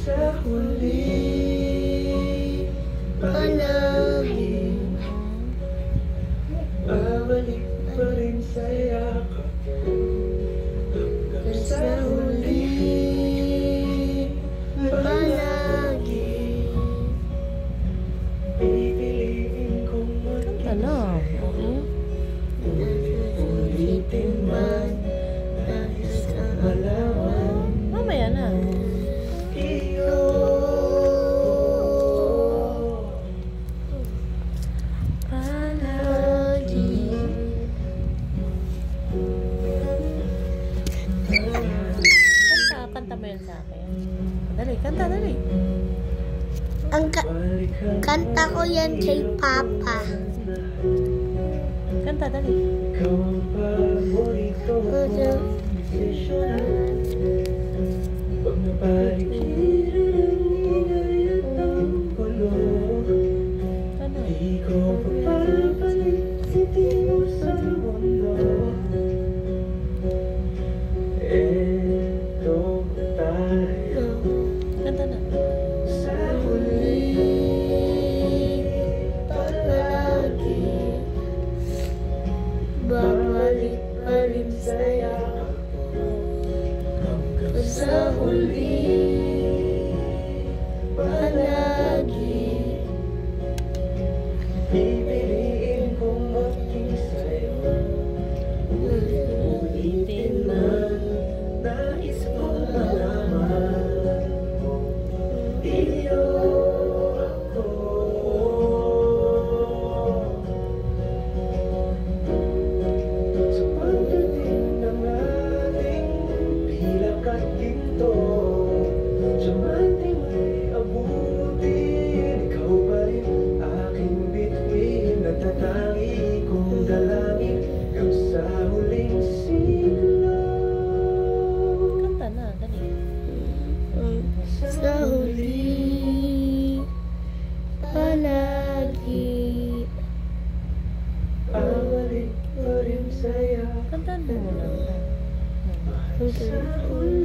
sa huli palagi babalik pa rin sa yakap hanggang sa huli palagi pipiliin kong maging ulitin man nais na malaman mamaya na. iyo palagi. Kanta mo yan sa akin. Dali, kanta, dali. Ang kanta ko yan kay Papa. Kanta, dali. Ikaw ang paborito kong desisyon. Pag napaligiran ang ingay at ang gulo, Ano? di ko papabalik mo sa mundo. Eto tayo Kanta na. sa huli palagi babalik pa rin sa yakap mo hanggang sa huli palagi pipiliin kong maging sa'yo ulitin man nais kong malaman iyo ako sa pagdating ng ating pilak at ginto diamante may abutin ikaw pa rin aking bituin natatangi kong dalangin hanggang sa huling siglo Kanta na, dali. Sa huli palagi babalik pa rin sa yakap Kantaan mo muna. sa huli